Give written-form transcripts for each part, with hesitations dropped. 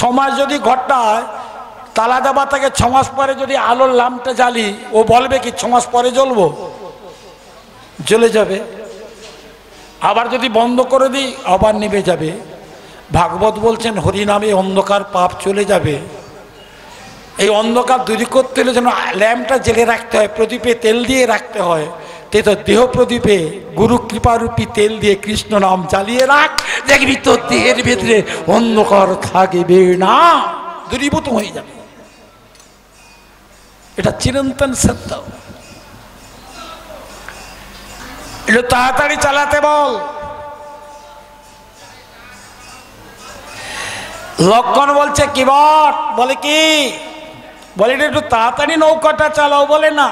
ছমাস যদি ঘরটায় তালা দেওয়া থাকে, ছমাস পরে যদি আলোর ল্যাম্পটা জ্বালি, ও বলবে কি ছমাস পরে জ্বলবো? জ্বলে যাবে। আবার যদি বন্ধ করে দিই আবার নিভে যাবে। ভাগবত বলছেন হরিনামে অন্ধকার পাপ চলে যাবে। এই অন্ধকার দূর করতে হলে যেন ল্যাম্পটা জেলে রাখতে হয়, প্রদীপে তেল দিয়ে রাখতে হয়। তাই তো দেহ প্রদীপে গুরু কৃপারূপী তেল দিয়ে কৃষ্ণ নাম জ্বালিয়ে রাখ, দেখবি তোর দেহের ভেতরে অন্ধকার থাকবে না, দূরীভূত হয়ে যাবে। এটা চিরন্তন সত্য। একটু তাড়াতাড়ি চালাতে বল। লক্ষণ বলছে কি বট, বলে কি, বলে একটু তাড়াতাড়ি নৌকাটা চালাও, বলে না।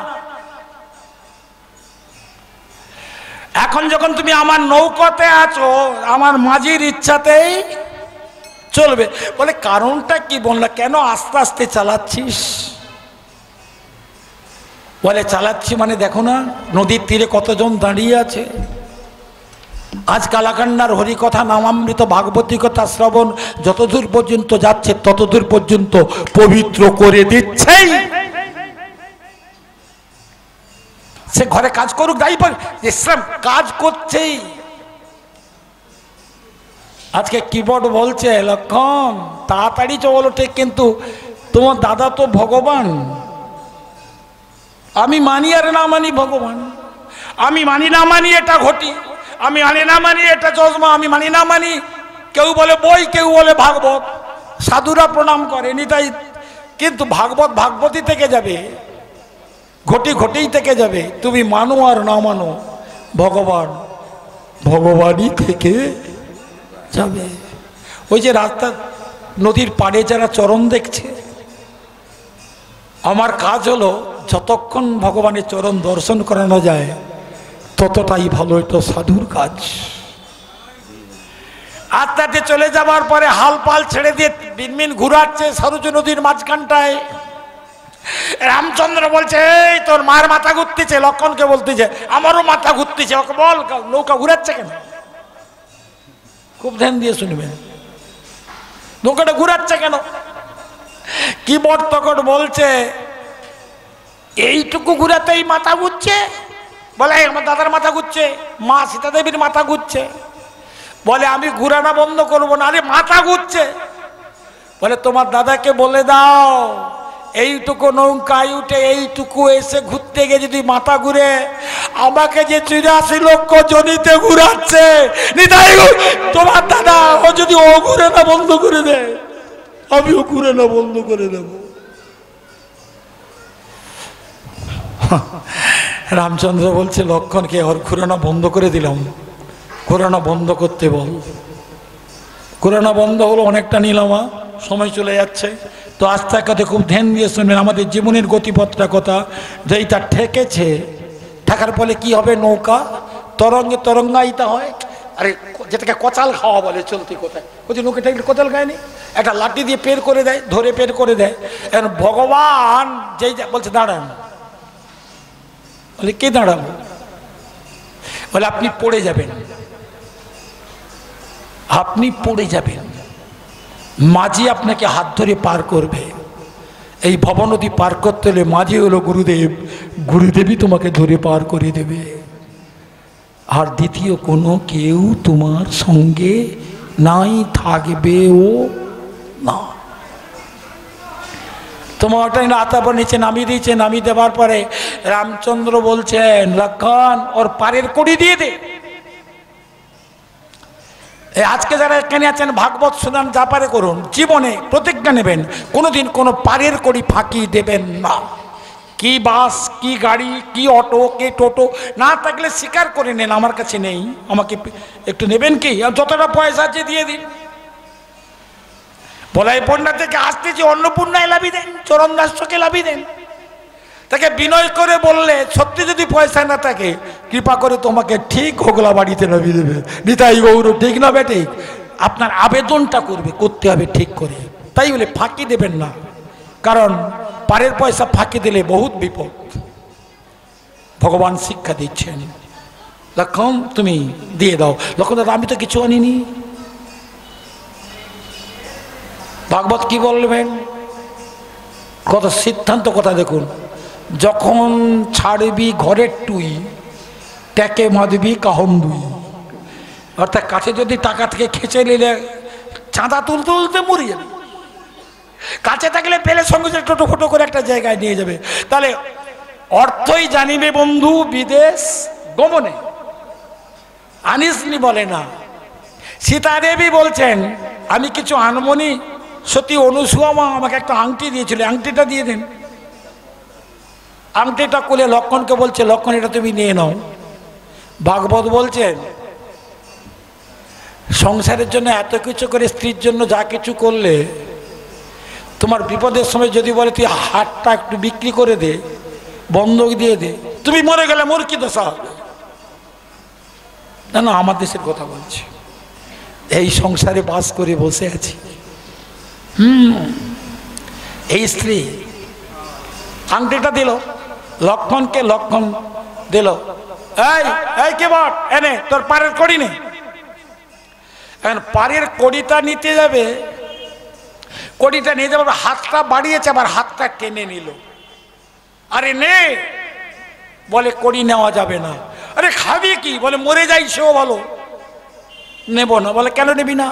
এখন যখন তুমি আমার নৌকাতে আছো, আমার মাঝির ইচ্ছাতেই চলবে। বলে কারণটা কি? বললা কেন আস্তে আস্তে চালাচ্ছিস? বলে চালাচ্ছি মানে দেখো না নদীর তীরে কতজন দাঁড়িয়ে আছে। আজ কালাকান্ডার হরিকথা নামামৃত ভাগবতী কথা শ্রবণ যতদূর পর্যন্ত যাচ্ছে ততদূর পর্যন্ত পবিত্র করে দিচ্ছেই। সে ঘরে কাজ করুক, দায়ী ইসলাম কাজ করছেই। আজকে কিবোর্ড বলছে লক্ষণ তাড়াতাড়ি চলো, ঠিক, কিন্তু তোমার দাদা তো ভগবান। আমি মানি আর না মানি ভগবান, আমি মানি না মানি এটা ঘটি, আমি মানি না মানি এটা চশমা, আমি মানি না মানি, কেউ বলে বই, কেউ বলে ভাগবত, সাধুরা প্রণাম করে নিতাই, কিন্তু ভাগবত ভাগবতী থেকে যাবে, ঘটি ঘটেই থেকে যাবে। তুমি মানো আর না মানো ভগবান ভগবানই থেকে যাবে। ওই যে রাস্তা নদীর পাড়ে যারা চরণ দেখছে, আমার কাজ হলো যতক্ষণ ভগবানের চরণ দর্শন করানো যায় ততটাই ভালো, এটা সাধুর কাজ। আত্মাতে চলে যাবার পরে হাল পাল ছেড়ে দিয়ে বিনমিন ঘুরাচ্ছে সরজু নদীর মাঝখানটায়। রামচন্দ্র বলছে এই তোর মার মাথা ঘুরতেছে, লক্ষণকে বলতেছে আমারও মাথা ঘুরতেছে, ওকে বল নৌকা ঘুরাচ্ছে কেন? খুব ধ্যান দিয়ে শুনবেন, নৌকাটা ঘুরাচ্ছে কেন? কি বর্তকট বলছে এইটুকু ঘুরাতেই মাথা ঘুরছে। বলে আমার দাদার মাথা ঘুরছে, মা সীতা দেবীর মাথা ঘুরছে। বলে আমি ঘুরানো বন্ধ করবো না, আরে মাথা ঘুরছে। বলে তোমার দাদাকে বলে দাও এইটুকু নৌকায় উঠে এইটুকু এসে ঘুরতে গিয়ে যদি মাথা ঘুরে, আমাকে যে 84 লক্ষ জনিতে ঘুরাচ্ছে তোমার দাদা, ও যদি ও ঘুরে না বন্ধ করে দেয়, আমিও ঘুরে না বন্ধ করে দেব। রামচন্দ্র বলছে লক্ষণকে ওর ঘুরানো বন্ধ করে দিলাম, ঘুরানো বন্ধ করতে বল। ঘুরানো বন্ধ হলো, অনেকটা নিলাম, সময় চলে যাচ্ছে। তো আস্তে কথা খুব ধ্যান দিয়ে শুনবেন, আমাদের জীবনের গতিপথটা কথা যেইটা ঠেকেছে, ঠেকার ফলে কি হবে, নৌকা তরঙ্গে তরঙ্গায়িত হয়। আরে যেটাকে কচাল খাওয়া বলে চলতি কোথায়, বলছি নৌকা ঠেকলে কচাল খায়নি, একটা লাঠি দিয়ে পের করে দেয়, ধরে পের করে দেয়। এখন ভগবান যেই বলছে দাঁড়ান, বলে কে দাঁড়াবো? বলে আপনি পড়ে যাবেন, আপনি পড়ে যাবেন, মাঝি আপনাকে হাত ধরে পার করবে। এই ভবনদী পার করতে হলে মাঝি হলো গুরুদেব, গুরুদেবই তোমাকে ধরে পার করে দেবে। আর দ্বিতীয় কোনো কেউ তোমার সঙ্গে নাই, থাকবেও না। তোমার ওটাই না তারপর নিচে নামিয়ে দিয়েছে, নামিয়ে দেওয়ার পরে রামচন্দ্র বলছেন লক্ষণ ওর পারের কড়ি দিয়ে দে। আজকে যারা এখানে আছেন ভাগবত শুনান, যা পারে করুন, জীবনে প্রতিজ্ঞা নেবেন কোনোদিন কোনো পারের কড়ি ফাঁকি দেবেন না। কি বাস, কি গাড়ি, কি অটো, কি টোটো না থাকলে স্বীকার করে নেন আমার কাছে নেই, আমাকে একটু নেবেন কি, যতটা পয়সা আছে দিয়ে দিন। বলাই পণ্যা থেকে আসতেছি অন্নপূর্ণায় লাভি দেন, চরণ দাসকে লাভি দেন। তাকে বিনয় করে বললে সত্যি যদি পয়সা না থাকে কৃপা করে তোমাকে ঠিক হোগলা বাড়িতে নামিয়ে দেবে। নিতাই গৌর, ঠিক না বেটে? আপনার আবেদনটা করতে হবে ঠিক করে। তাই বলে ফাঁকি দেবেন না, কারণ পারের পয়সা ফাঁকি দিলে বহুত বিপদ। ভগবান শিক্ষা দিচ্ছেন, লক্ষণ তুমি দিয়ে দাও। লক্ষণ দাদা আমি তো কিছু আনিনি, ভাগবত কি বলবেন? কত সিদ্ধান্ত কথা দেখুন, যখন ছাড়বি ঘরের টুই ট্যাকে মাদবি কাহন দুই। অর্থাৎ কাছে যদি টাকা থেকে খেঁচে নিলে চাঁদা তুলতে তুলতে মরে যাবে, কাছে থাকলে পেলে সঙ্গে টোটো ফোটো করে একটা জায়গায় নিয়ে যাবে। তাহলে অর্থই জানিবে বন্ধু বিদেশ গমনে, আনিসনি বলে না। সীতা দেবী বলছেন আমি কিছু আনমনি, সত্যি অনুসুয়া আমাকে একটা আংটি দিয়েছিল, আংটিটা দিয়ে দিন। আংটিটা খুলে লক্ষণকে বলছে লক্ষণ এটা তুমি নিয়ে নাও। ভাগবত বলছেন সংসারের জন্য এত কিছু করে, স্ত্রীর জন্য যা কিছু করলে, তোমার বিপদের সময় যদি বলে তুই হাতটা একটু বিক্রি করে দে, বন্ধক দিয়ে দে, তুমি মরে গেলে মোর কি দশা হবে? না না, আমার দেশের কথা বলছি, এই সংসারে বাস করে বসে আছি। এই স্ত্রী আংটিটা দিল লক্ষণকে, লক্ষণ দিল এই এই কে বট এনে তোর পাড়ের কড়ি নেই। এখন পাড়ের কড়িটা নিতে যাবে, কড়িটা নিয়ে যাবে, হাতটা বাড়িয়েছে, আবার হাতটা টেনে নিল। আরে নে, বলে কড়ি নেওয়া যাবে না। আরে খাবি কি? বলে মরে যাই সেও ভালো, নেব না। বলে কেন নেবি না?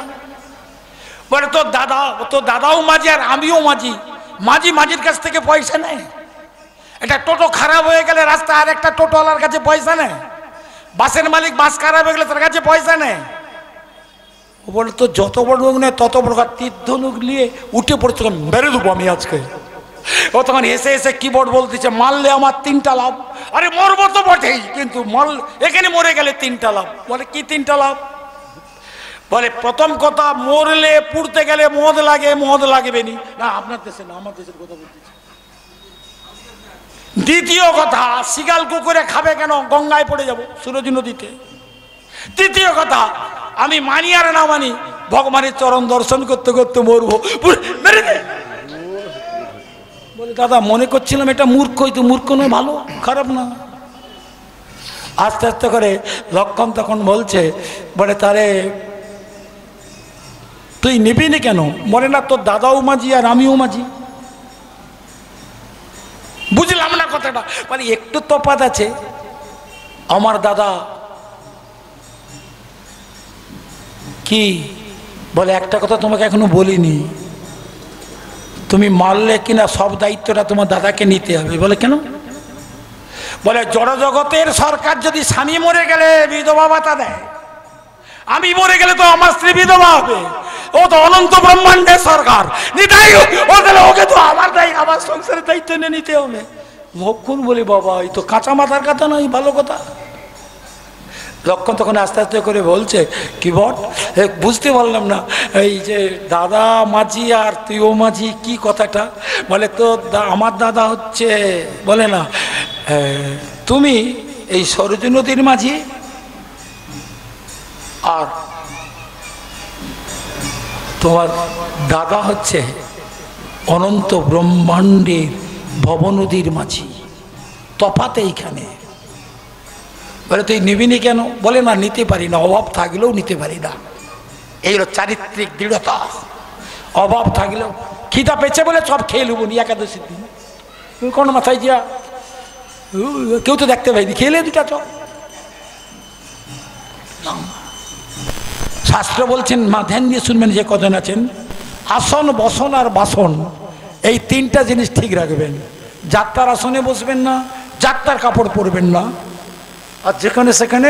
বলে তোর দাদাও মাঝি আর আমিও মাঝি, মাঝির কাছ থেকে পয়সা নেয়। এটা টোটো খারাপ হয়ে গেলে রাস্তা আর একটা টোটোওয়ালার কাছে পয়সা নেয়, বাসের মালিক বাস খারাপ হয়ে গেলে তার কাছে পয়সা নেয়। ও বলে তো যত বড় লোক নেই তত বড় তীর্থ লোক নিয়ে উঠে পড়ছে, বেড়ে দেবো আমি আজকে। ও তখন এসে এসে কিবোর্ড বলতেছে মারলে আমার 3টা লাভ। আরে মরবো তো বটেই, কিন্তু এখানে মরে গেলে 3টা লাভ। বলে কি 3টা লাভ? বলে প্রথম কথা, মরলে পুড়তে গেলে মদ লাগে, মদ লাগবে নি না, আপনার দেশে না, আমার দেশের কথা বলতেছে। দ্বিতীয় কথা, শিগাল কুকুরে খাবে কেন? গঙ্গায় পড়ে যাব, সুরজ নদীতে। তৃতীয় কথা, আমি মানি আর না মানি, ভগবানের চরণ দর্শন করতে করতে মরবো। বলে দাদা মনে করছিলাম এটা মূর্খই, তো মূর্খ নয়, ভালো খারাপ না। আস্তে আস্তে করে লক্ষণ তখন বলছে, বলে তারে তুই নিবি নি কেন? বলে না তোর দাদাও মাঝি আর আমিও মাঝি। বুঝলাম না কথাটা। মানে একটু তফাৎ আছে। আমার দাদা কি বলে, একটা কথা তোমাকে এখনো বলিনি, তুমি মারলে কিনা সব দায়িত্বটা তোমার দাদাকে নিতে হবে। বলে কেন? বলে জড়জগতের সরকার যদি স্বামী মরে গেলে বিধবা ভাতা দেয়, আমি মরে গেলে তো আমার স্ত্রী বিধবা হবে। ও তো অনন্ত ব্রহ্মাণ্ডের সরকার, নিতাই ও তাহলে ওকে তো আমার সংসারের দায়িত্ব নিয়ে নিতে হবে। লক্ষণ বলি বাবা এই তো কাঁচা মাথার কথা নয়, ভালো কথা। লক্ষণ তখন আস্তে আস্তে করে বলছে কি বট বুঝতে পারলাম না, এই যে দাদা মাঝি আর তুইও মাঝি, কি কথাটা? বলে তো আমার দাদা হচ্ছে, বলে না তুমি এই সরজু নদীর মাঝি, আর তোমার দাদা হচ্ছে অনন্ত ব্রহ্মাণ্ডের ভবনদীর মাঝি। তফাৎ এইখানে। বলে তুই নিবিনি কেন? বলে না নিতে পারি না, অভাব থাকলেও নিতে পারি না। এই হলো চারিত্রিক দৃঢ়তা। অভাব থাকলেও খিদা পেয়েছে বলে সব খেয়ে নেবো নি একাদশীর দিন, কোন মাথায় যা কেউ তো দেখতে পাইনি, খেলে দুটা চ। শাস্ত্র বলছেন, মা ধ্যান দিয়ে শুনবেন যে কজন আছেন, আসন বসন আর বাসন এই 3টা জিনিস ঠিক রাখবেন। যাত্রার আসনে বসবেন না, যাত্রার কাপড় পরবেন না, আর যেখানে সেখানে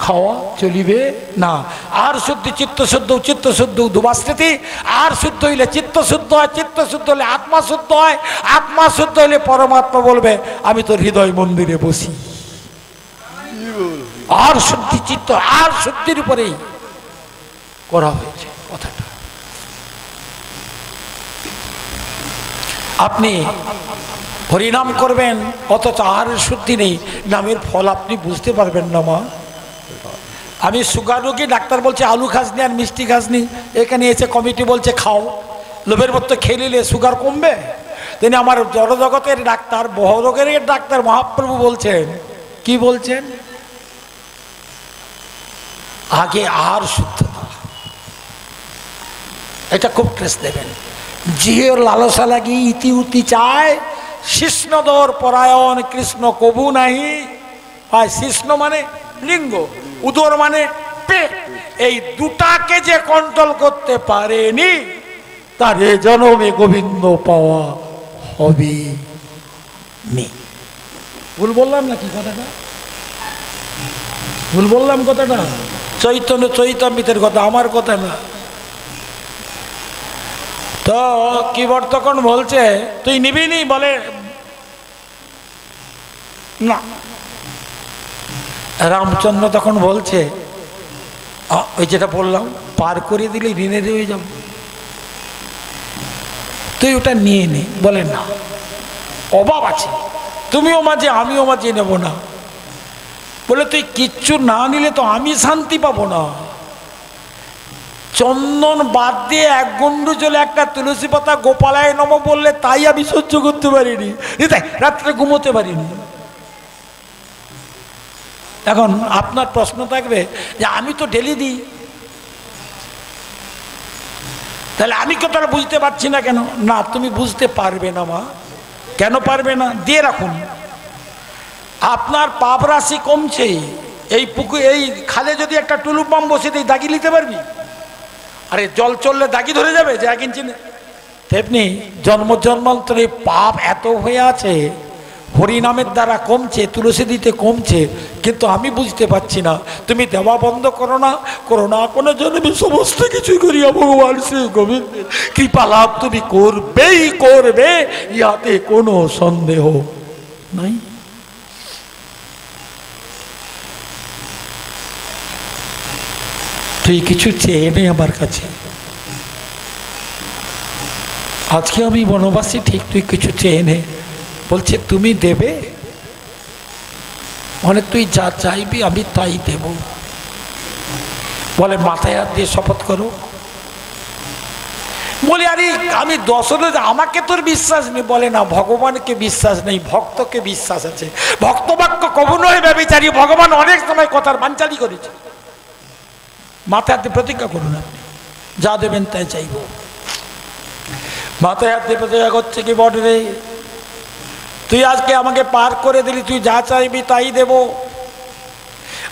খাওয়া চলিবে না। আর শুদ্ধি চিত্ত শুদ্ধ, চিত্ত শুদ্ধ দুবাস্মৃতি। আর শুদ্ধ হইলে চিত্ত শুদ্ধ হয়, চিত্ত শুদ্ধ হলে আত্মা শুদ্ধ হয়, আত্মা শুদ্ধ হলে পরমাত্মা বলবে আমি তোর হৃদয় মন্দিরে বসি। আর শুদ্ধি চিত্ত, আর শুদ্ধির উপরেই করা হয়েছে কথাটা। আপনি হরিনাম করবেন অথচ আহারের শুদ্ধি নেই, নামের ফল আপনি বুঝতে পারবেন না। মা আমি সুগার রোগী, ডাক্তার বলছে আলু খাসনি আর মিষ্টি খাসনি, এখানে এসে কমিটি বলছে খাও, লোভের মতো খেয়ে নিলে সুগার কমবে। তিনি আমার জড়জগতের ডাক্তার, বহরোগের ডাক্তার মহাপ্রভু বলছেন, কি বলছেন? আগে আর শুদ্ধতা, এটা খুব ট্রেস দেবেন। জিহের লালসা লাগি ইতি উতি চায়, শিষ্ণদর পরায়ণ কৃষ্ণ কবু নাহি। হয় শিষ্ণ মানে লিঙ্গ, উদর মানে পেট, এই দুটাকে যে কন্ট্রোল করতে পারেনি তার এ জন্মে গোবিন্দ পাওয়া হবে নি। ভুল বললাম নাকি কথাটা? ভুল বললাম কথাটা? চৈতন্য চৈতামৃতের কথা, আমার কথা না। তো কি বর তখন বলছে তুই নিবি নি? বলে না। রামচন্দ্র তখন বলছে ওই যেটা বললাম, পার করে দিলে ঋণে হয়ে যাব, তুই ওটা নিয়ে নে। বলে না, অভাব আছে, তুমিও মাঝে আমিও মাঝে নেব না। বলে তুই কিচ্ছু না নিলে তো আমি শান্তি পাবো না। চন্দন বাদ দিয়ে এক গন্ডু জলে একটা তুলসী পাতা গোপালায় নম বললে তাই আমি সহ্য করতে পারিনি, রাত্রে ঘুমোতে পারিনি। এখন আপনার প্রশ্ন থাকবে যে আমি তো ডেলি দিই, তাহলে আমি কথাটা বুঝতে পারছি না কেন? না, তুমি বুঝতে পারবে না মা। কেন পারবে না? দিয়ে রাখুন। আপনার পাপ রাশি কমছে, এই পুকুর এই খালে যদি একটা টুলু পাম্প বসে দিই, দাগি নিতে পারবি? আরে জল চললে দাগি ধরে যাবে যে 1 ইঞ্চি। তেমনি জন্ম জন্মান্তরে পাপ এত হয়ে আছে, হরিনামের দ্বারা কমছে, তুলসী দিতে কমছে, কিন্তু আমি বুঝতে পারছি না। তুমি দেওয়া বন্ধ করো না, করো না কোনো জন্মে সমস্ত কিছু করিয়া ভগবান শ্রী গোবিন্দের কৃপা লাভ তুমি করবেই করবে, ইহাতে কোনো সন্দেহ নাই। তুই কিছু চেয়ে নে আমার কাছে। আজকে আমি বনবাসী ঠিক, তুই কিছু চেয়ে নে। বলছে তুমি দেবে? মানে তুই যা চাইবি আমি তাই দেব। বলে মাথায় হাত দিয়ে শপথ করো। বলে আরে আমি দশরথ, আমাকে তোর বিশ্বাস নেই? বলে না, ভগবানকে বিশ্বাস নেই, ভক্তকে বিশ্বাস আছে। ভক্ত বাক্য কবু নয় ব্যভিচারী, ভগবান অনেক সময় কথার বানচালি করেছে। মাথায় হাতে প্রতিজ্ঞা করুন, আপনি যা দেবেন তাই চাইব। মাথায় হাতে প্রতিজ্ঞা করছে কি বটে রে, তুই আজকে আমাকে পার করে দিলি, তুই যা চাইবি তাই দেব।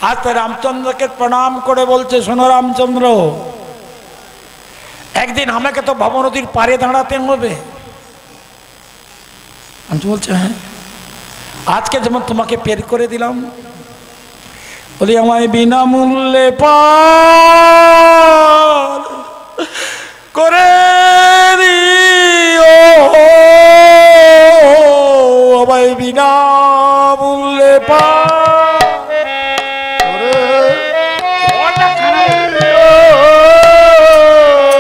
আজ রামচন্দ্রকে প্রণাম করে বলছে, শোনো রামচন্দ্র, একদিন আমাকে তো ভব নদীর পারে দাঁড়াতে হবে। আমি বলছে হ্যাঁ, আজকে যেমন তোমাকে পের করে দিলাম, বলি আমায় বিনামূল্যে পার করে দিও, আমায় বিনামূল্যে পার করে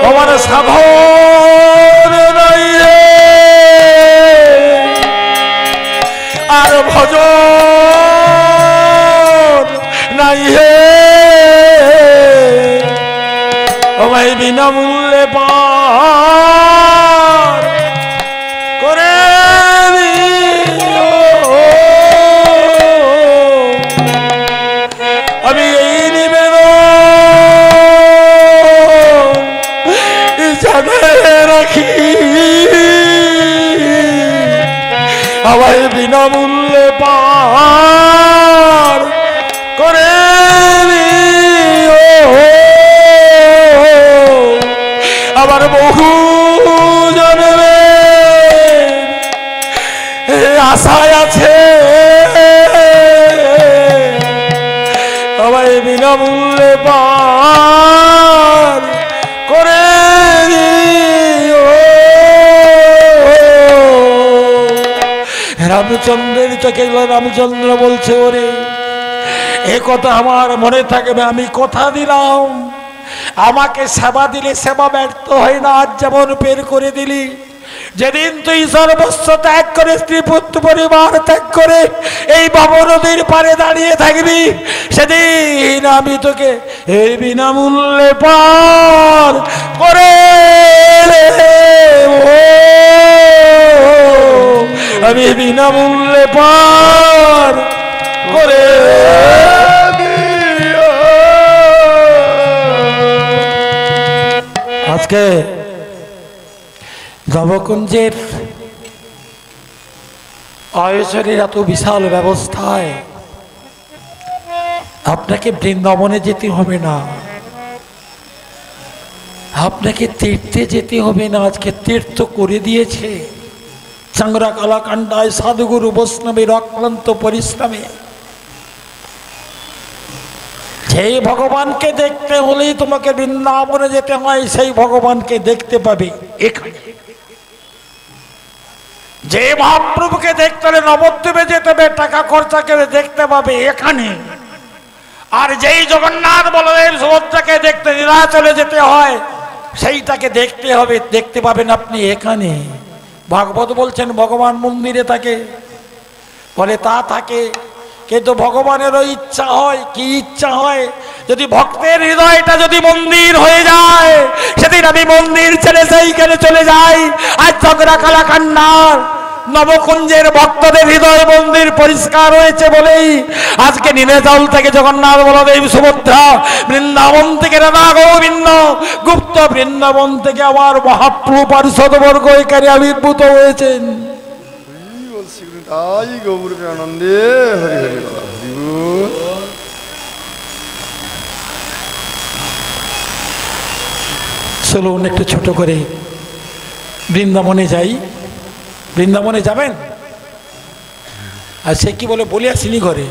আমার সাধন নাই রে আর ভজন নাই হে, আমায় বিনামূল্যে পার করে দিও। আমি এই নিবেদন জানায় রাখি, আমায় বিনামূল্যে পার করে দিও। আমার বহু জন্মে আশায় আছে, আমায় বিনামূল্যে পার করে দিও। রামচন্দ্রের চোখে রামচন্দ্র বলছে, ওরে এ কথা আমার মনে থাকবে, আমি কথা দিলাম আমাকে সেবা দিলে সেবা ব্যর্থ হয় না। আজ যেমন বের করে দিলি, যেদিন তুই সর্বস্ব ত্যাগ করে, স্ত্রী পুত্র পরিবার ত্যাগ করে এই ভব নদীর পারে দাঁড়িয়ে থাকবি, সেদিন আমি তোকে এই বিনামূল্যে পার করে দেব। আমি বিনামূল্যে পার করে আজকে নবকুঞ্জের আয়োজনের এত বিশাল ব্যবস্থায় আপনাকে বৃন্দাবনে যেতে হবে না, আপনাকে তীর্থে যেতে হবে না। আজকে তীর্থ করে দিয়েছে চাংরা কালাকান্ডায় সাধুগুরু বৈষ্ণবের অক্লান্ত পরিশ্রমে। যেই ভগবানকে দেখতে হলেই তোমাকে বৃন্দাবনে যেতে হয়, সেই ভগবানকে দেখতে পাবে এখানে। যে মহাপ্রভুকে দেখতে হলে নবদ্বীপে যেতে হবে, টাকা খরচা করে দেখতে পাবে এখানে। আর যেই জগন্নাথ বলদেব সুভদ্রাকে দেখতে নীলাচলে যেতে হয়, সেইটাকে দেখতে হবে, দেখতে পাবেন আপনি এখানে। ভাগবত বলছেন ভগবান মন্দিরে থাকে, বলে তা থাকে, কিন্তু ভগবানেরও ইচ্ছা হয়। কি ইচ্ছা হয়? যদি ভক্তের হৃদয়টা যদি মন্দির হয়ে যায়, সেদিন আমি মন্দির ছেড়ে সেইখানে চলে যাই। আজ ঝগড়া কালাকান্নার নবকুঞ্জের ভক্তদের হৃদয় মন্দির পরিষ্কার হয়েছে বলেই আজকে নীলাচল থেকে জগন্নাথ বলদেব সুভদ্রা, বৃন্দাবন থেকে রাধা গোবিন্দ, গুপ্ত বৃন্দাবন থেকে আমার মহাপ্রভু পার্ষদ বর্গ এখানে আবির্ভূত হয়েছেন। চলুন একটু ছোট করে বৃন্দাবনে যাই। বৃন্দাবনে যাবেন? আর সে কি বলে বলে আসিনি ঘরে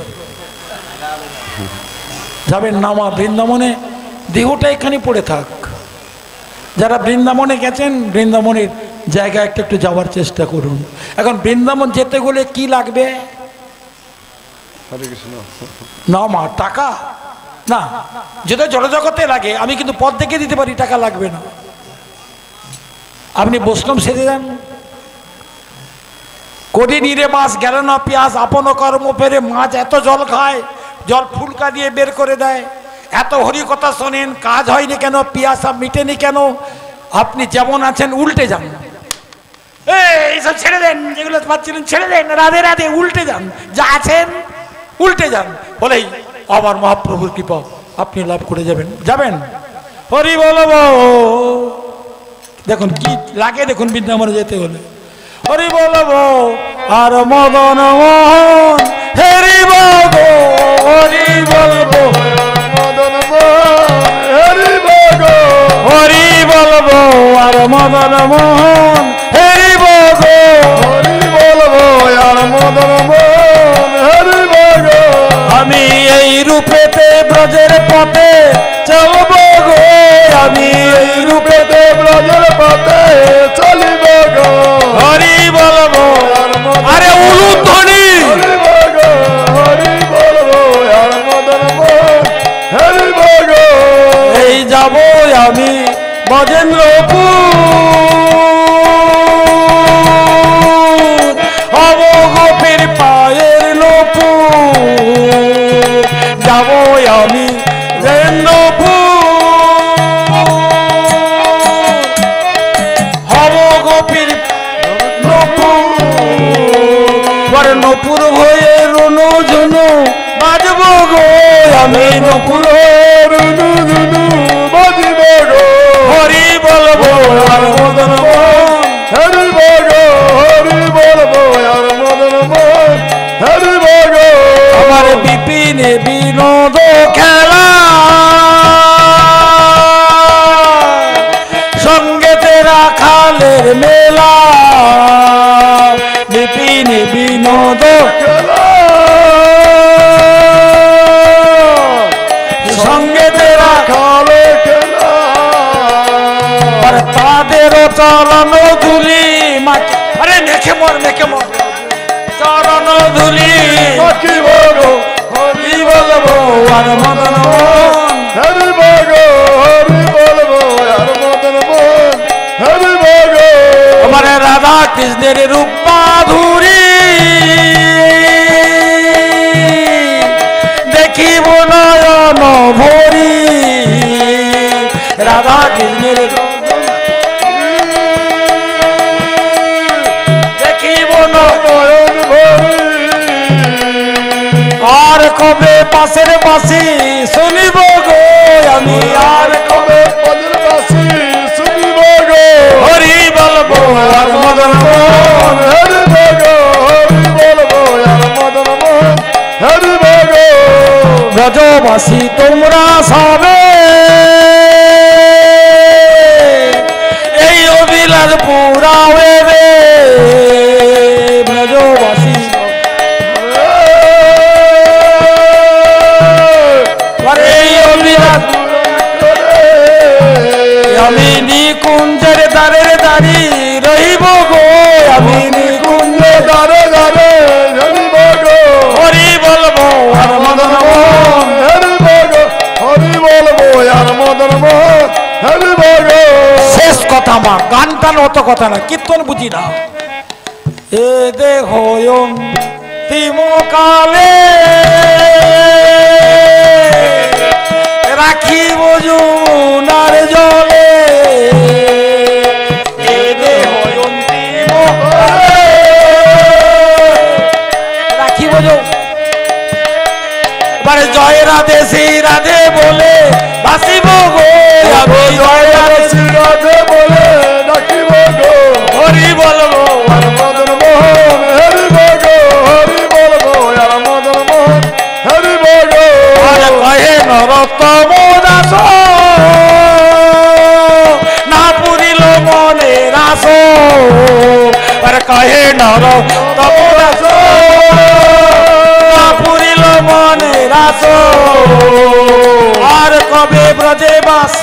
যাবেন না? মা বৃন্দাবনে দেহটা এখানে পড়ে থাক। যারা বৃন্দাবনে গেছেন, বৃন্দাবনের জায়গা একটু যাওয়ার চেষ্টা করুন। এখন বৃন্দাবন যেতে গেলে কি লাগবে? না মা, টাকা না, যেটা জড়জগতে লাগে। আমি কিন্তু পথ দেখে দিতে পারি, টাকা লাগবে না। আপনি বৈষ্ণব সেজে যান। কোটি নিরে মাছ গেল না পেঁয়াজ, আপন কর্ম ফেরে মাছ এত জল খায়, জল ফুলকা দিয়ে বের করে দেয়। এত হরি কথা শোনেন, কাজ হয়নি কেন? পিয়াসা মিটেনি কেন? আপনি যেমন আছেন উল্টে যান। এইসব ছেড়ে দেন, যেগুলো পাচ্ছিলেন ছেড়ে দেন, রাধে রাধে উল্টে যান, যা আছেন উল্টে যান। বলেই আমার মহাপ্রভুর কৃপা আপনি লাভ করে যাবেন। যাবেন হরি বলবো। দেখুন কি লাগে, দেখুন বৃন্দাবনে যেতে হলে হরি বলবো আর মদন মোহন হরি বলবো, হরি বলবো মদন মোহন হরি বলবো, হরি বলবো আর মদন মোহন হরি বলবো, হরি বলবো আর মদন মোহন হরি বলবো। আমি এই রূপেতে ব্রজের পথে চলবো গো, আমি এই রূপেতে ব্রজের পথে চলিব গো, হরি বলবো। আরে উলুধ্বনি হরি বলবো, হরি বলবো আর মদন মোহন হরি বলবো। এই যাব আমি ব্রজেন্দ্রপুর, অবগোপীর পায়ের নপুর, যাব আমি ব্রজেন্দ্রপুর, অবগোপীর নপুর, নপুর হয়ে রুনু ঝুনু বাজব গো, আমি নপুর হয়ে রুনু ঝুনু বাজব গো, হরি বলবো আর মদন মোহন হরি বলবো, হরি বলবো আর মদন মোহন হরি বলবো। আমার বিপিনে বিনোদ খেলা, সঙ্গে তেরা খালের মেলা, বিপিনে বিনোদ খেলা, সঙ্গে তেরা খালে খেলা, আর তাদেরও চরণ ধুলি মাকে, আরে মেখে মর মেখে মর, চরণ ধুলি মাকি বলবো, হরি বলবো আর মদন মোহন হরি বলবো, হরি বলবো আর মদন মোহন হরি বলবো। আমার রাধা কৃষ্ণের রূপ মাধুরী দেখিব নয়ন ভরি, রাধা কৃষ্ণের দেখিব নয়ন ভরি, আর কবে পাশের বাসি শুনিব গো, আমি আর কবে পাশের বাসি শুনিব গো, হরি বলবো ব্রজবাসী তোমরা সবে এই অবিলাস পুরাবে রে ব্রজবাসী এই অবিলাস আমি নিকুঞ্জের দ্বারের দাঁড়ি রহিব গো আমি নিকুঞ্জের দ্বারে দ্বারে রহিব গো হরি বলবো আর মদন মোহন হরি বলবো হরি বলবো আর মদন মোহন হরি বলবো। শেষ কথা মা, গানটা অত কথা না, কীর্তন বুঝি না। এ দেহ তিমকালে রাখিব যমুনার জলে এ দেহ তিমকালে রাখিব এবারে জয় রাধে শ্রী রাধে বলে বাসিব গো আমি জয় রাধে শ্রী রাধে বলে রাখিব গো হরি বলবো আর মদন মোহন হরি বলবো হরি বলবো আর মদন মোহন হরি বলবো। আর কহে নরোত্তম দাস না পুরিল মনে রাস আর কহে নরোত্তম দাস না পুরিল মনে রাস আর কবে ব্রজে বাস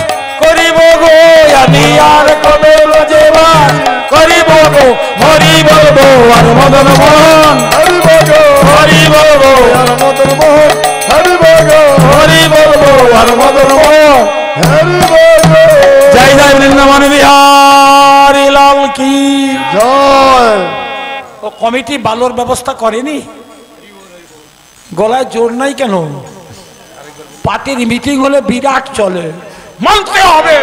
করিব গো আমি আর কবে ব্রজে বাস করিব গো হরি বলবো আর মদন মোহন হরি বলবো হরি বলবো আর মদন মোহন হরি বলবো হরি বলবো আর মদন মোহন হরি বলবো। জয় জয় বৃন্দাবন বিহারী লাল কি জয়। ও কমিটি বালোর ব্যবস্থা করেনি, গলায় জোর নাই কেন? পার্টির মিটিং হলে বিরাট চলে, মানতে হবে